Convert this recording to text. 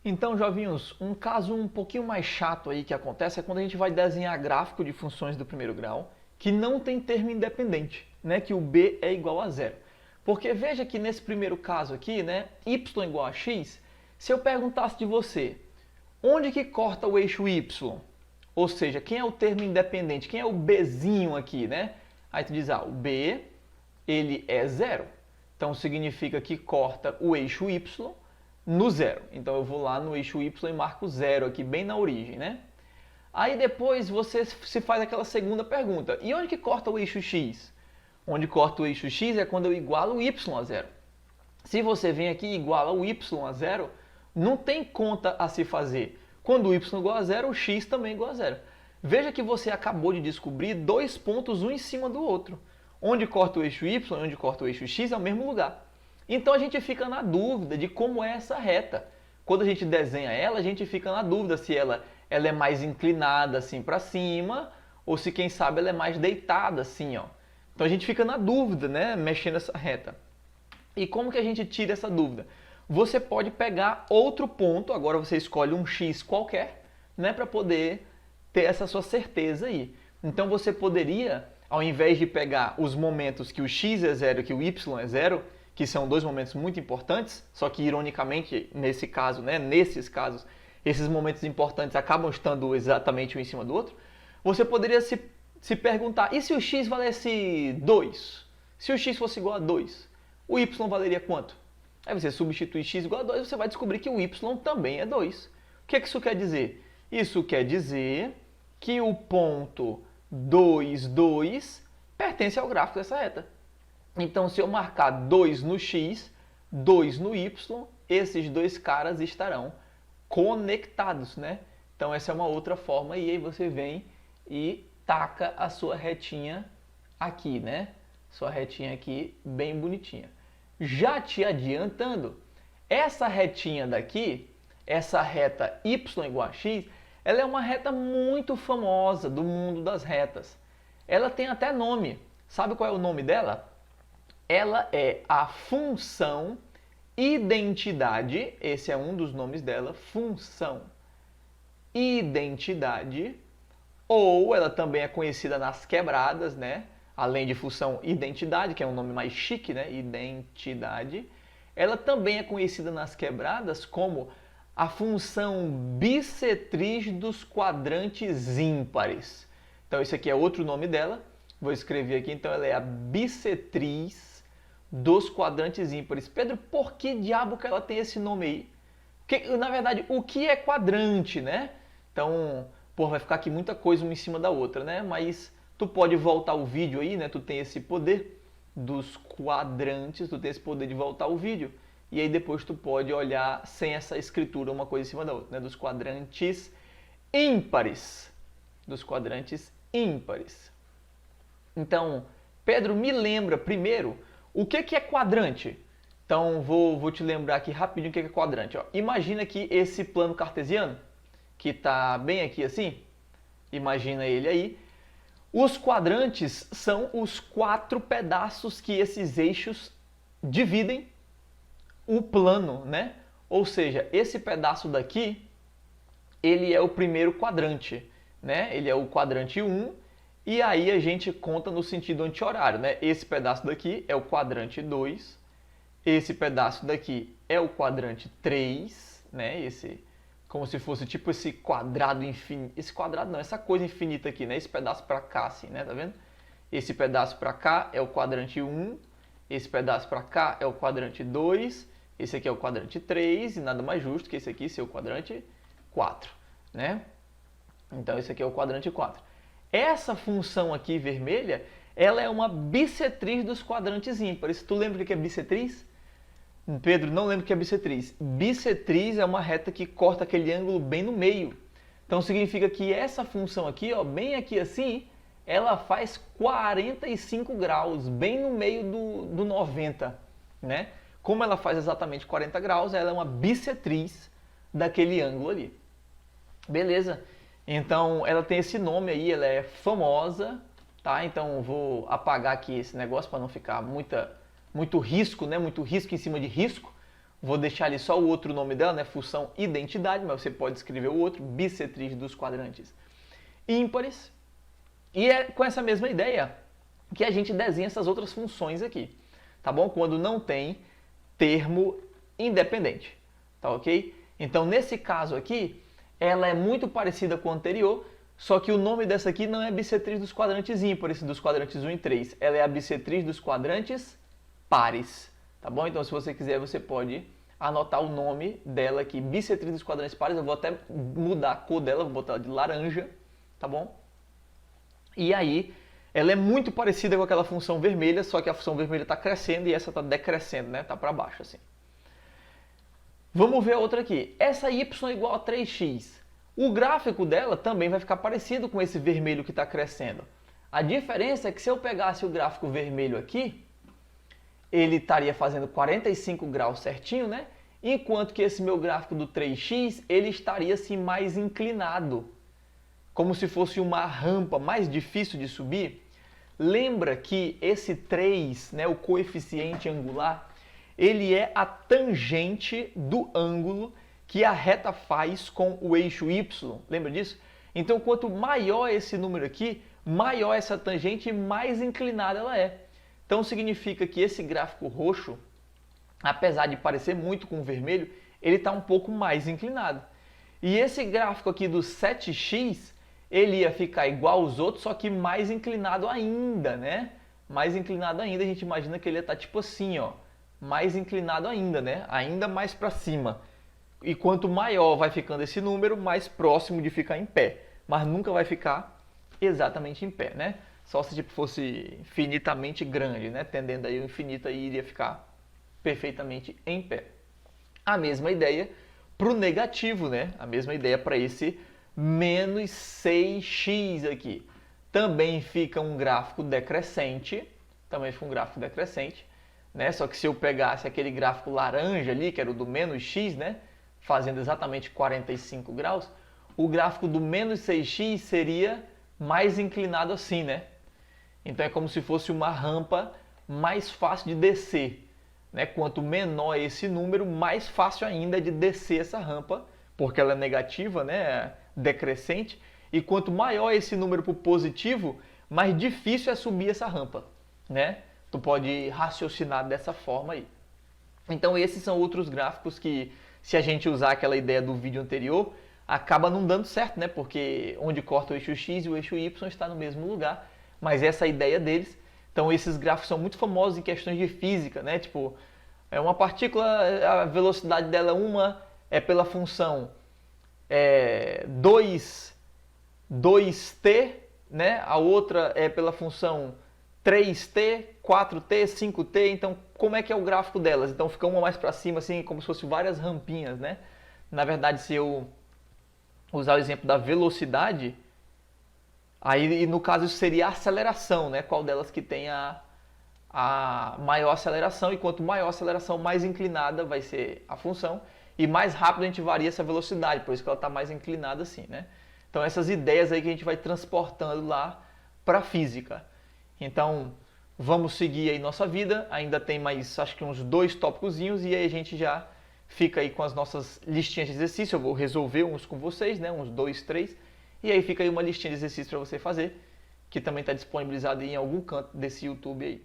Então, jovinhos, um caso um pouquinho mais chato aí que acontece é quando a gente vai desenhar gráfico de funções do primeiro grau que não tem termo independente, né? Que o b é igual a zero. Porque veja que nesse primeiro caso aqui, né, y igual a x, se eu perguntasse de você, onde que corta o eixo y? Ou seja, quem é o termo independente? Quem é o bzinho aqui, né? Aí tu diz, o b, ele é zero. Então significa que corta o eixo y no zero. Então eu vou lá no eixo y e marco zero aqui, bem na origem, né? Aí depois você se faz aquela segunda pergunta. E onde que corta o eixo x? Onde corta o eixo x é quando eu igualo o y a zero. Se você vem aqui e iguala o y a zero, não tem conta a se fazer. Quando o y igual a zero, o x também é igual a zero. Veja que você acabou de descobrir dois pontos um em cima do outro. Onde corta o eixo y e onde corta o eixo x é o mesmo lugar. Então a gente fica na dúvida de como é essa reta. Quando a gente desenha ela, a gente fica na dúvida se ela é mais inclinada assim para cima ou se, quem sabe, ela é mais deitada assim, ó. Então a gente fica na dúvida, né, mexendo essa reta. E como que a gente tira essa dúvida? Você pode pegar outro ponto, agora você escolhe um x qualquer, né, para poder ter essa sua certeza aí. Então você poderia, ao invés de pegar os momentos que o x é zero e que o y é zero, que são dois momentos muito importantes, só que ironicamente, nesse caso, né, nesses casos, esses momentos importantes acabam estando exatamente um em cima do outro, você poderia se perguntar, e se o x valesse 2? Se o x fosse igual a 2, o y valeria quanto? Aí você substitui x igual a 2, você vai descobrir que o y também é 2. O que isso quer dizer? Isso quer dizer que o ponto 2, 2 pertence ao gráfico dessa reta. Então, se eu marcar 2 no x, 2 no y, esses dois caras estarão conectados, né? Então, essa é uma outra forma, e aí você vem e taca a sua retinha aqui, né? Sua retinha aqui bem bonitinha. Já te adiantando, essa retinha daqui, essa reta y igual a x, ela é uma reta muito famosa do mundo das retas. Ela tem até nome. Sabe qual é o nome dela? Ela é a função identidade, esse é um dos nomes dela, função identidade, ou ela também é conhecida nas quebradas, né? Além de função identidade, que é um nome mais chique, né? Identidade. Ela também é conhecida nas quebradas como a função bissetriz dos quadrantes ímpares. Então esse aqui é outro nome dela. Vou escrever aqui, então ela é a bissetriz dos quadrantes ímpares. Pedro, por que diabo que ela tem esse nome aí? Na verdade, o que é quadrante, né? Então, vai ficar aqui muita coisa uma em cima da outra, né? Mas tu pode voltar o vídeo aí, né? Tu tem esse poder dos quadrantes, tu tem esse poder de voltar o vídeo. E aí depois tu pode olhar sem essa escritura uma coisa em cima da outra, né? Dos quadrantes ímpares. Dos quadrantes ímpares. Então, Pedro, me lembra primeiro o que é quadrante. Então, vou te lembrar aqui rapidinho o que é quadrante. Ó. Imagina aqui esse plano cartesiano, que está bem aqui assim. Imagina ele aí. Os quadrantes são os 4 pedaços que esses eixos dividem o plano, né? Ou seja, esse pedaço daqui, ele é o primeiro quadrante, né? Ele é o quadrante 1, e aí a gente conta no sentido anti-horário, né? Esse pedaço daqui é o quadrante 2, esse pedaço daqui é o quadrante 3, né? Esse, como se fosse tipo esse quadrado infinito, esse quadrado não, essa coisa infinita aqui, né? Esse pedaço para cá, assim, né? Tá vendo? Esse pedaço para cá é o quadrante 1, esse pedaço para cá é o quadrante 2, esse aqui é o quadrante 3, e nada mais justo que esse aqui ser o quadrante 4, né? Então esse aqui é o quadrante 4. Essa função aqui vermelha, ela é uma bissetriz dos quadrantes ímpares. Tu lembra o que é bissetriz? Pedro, não lembro o que é bissetriz. Bissetriz é uma reta que corta aquele ângulo bem no meio. Então significa que essa função aqui, ó, bem aqui assim, ela faz 45 graus, bem no meio do 90, né? Como ela faz exatamente 40 graus, ela é uma bissetriz daquele ângulo ali. Beleza? Então, ela tem esse nome aí, ela é famosa, tá? Então, vou apagar aqui esse negócio para não ficar muito risco, né? Muito risco em cima de risco. Vou deixar ali só o outro nome dela, né? Função identidade, mas você pode escrever o outro, bissetriz dos quadrantes ímpares. E é com essa mesma ideia que a gente desenha essas outras funções aqui, tá bom? Quando não tem termo independente, tá ok? Então, nesse caso aqui, ela é muito parecida com a anterior, só que o nome dessa aqui não é bissetriz dos quadrantes ímpares, dos quadrantes 1 e 3. Ela é a bissetriz dos quadrantes pares, tá bom? Então, se você quiser, você pode anotar o nome dela aqui, bissetriz dos quadrantes pares. Eu vou até mudar a cor dela, vou botar ela de laranja, tá bom? E aí, ela é muito parecida com aquela função vermelha, só que a função vermelha está crescendo e essa está decrescendo, né? Está para baixo, assim. Vamos ver a outra aqui. Essa y igual a 3x. O gráfico dela também vai ficar parecido com esse vermelho que está crescendo. A diferença é que se eu pegasse o gráfico vermelho aqui, ele estaria fazendo 45 graus certinho, né? Enquanto que esse meu gráfico do 3x, ele estaria assim mais inclinado, como se fosse uma rampa mais difícil de subir. Lembra que esse 3, né, o coeficiente angular, ele é a tangente do ângulo que a reta faz com o eixo y. Lembra disso? Então, quanto maior esse número aqui, maior essa tangente e mais inclinada ela é. Então, significa que esse gráfico roxo, apesar de parecer muito com o vermelho, ele está um pouco mais inclinado. E esse gráfico aqui do 7x, ele ia ficar igual aos outros, só que mais inclinado ainda, né? Mais inclinado ainda, a gente imagina que ele ia estar tipo assim, ó. Mais inclinado ainda, né? Ainda mais para cima. E quanto maior vai ficando esse número, mais próximo de ficar em pé. Mas nunca vai ficar exatamente em pé, né? Só se tipo, fosse infinitamente grande, né? Tendendo aí o infinito, aí iria ficar perfeitamente em pé. A mesma ideia para o negativo, né? A mesma ideia para esse menos 6x aqui. Também fica um gráfico decrescente. Né? Só que se eu pegasse aquele gráfico laranja ali, que era o do menos x, né? Fazendo exatamente 45 graus, o gráfico do menos 6x seria mais inclinado assim, né? Então é como se fosse uma rampa mais fácil de descer, né? Quanto menor esse número, mais fácil ainda é de descer essa rampa, porque ela é negativa, né? Decrescente. E quanto maior esse número para o positivo, mais difícil é subir essa rampa, né? Tu pode raciocinar dessa forma aí. Então esses são outros gráficos que, se a gente usar aquela ideia do vídeo anterior, acaba não dando certo, né? Porque onde corta o eixo x e o eixo y está no mesmo lugar. Mas essa é a ideia deles. Então esses gráficos são muito famosos em questões de física, né? Tipo, é uma partícula, a velocidade dela é pela função 2t, né? A outra é pela função 3t, 4t, 5t, então como é que é o gráfico delas? Então fica uma mais para cima, assim, como se fossem várias rampinhas, né? Na verdade, se eu usar o exemplo da velocidade, aí no caso isso seria a aceleração, né? Qual delas que tem a maior aceleração, e quanto maior a aceleração, mais inclinada vai ser a função, e mais rápido a gente varia essa velocidade, por isso que ela está mais inclinada assim, né? Então essas ideias aí que a gente vai transportando lá para a física. Então, vamos seguir aí nossa vida, ainda tem mais, acho que uns 2 tópicozinhos, e aí a gente já fica aí com as nossas listinhas de exercício. Eu vou resolver uns com vocês, né, uns 2, 3, e aí fica aí uma listinha de exercício para você fazer, que também está disponibilizada em algum canto desse YouTube aí.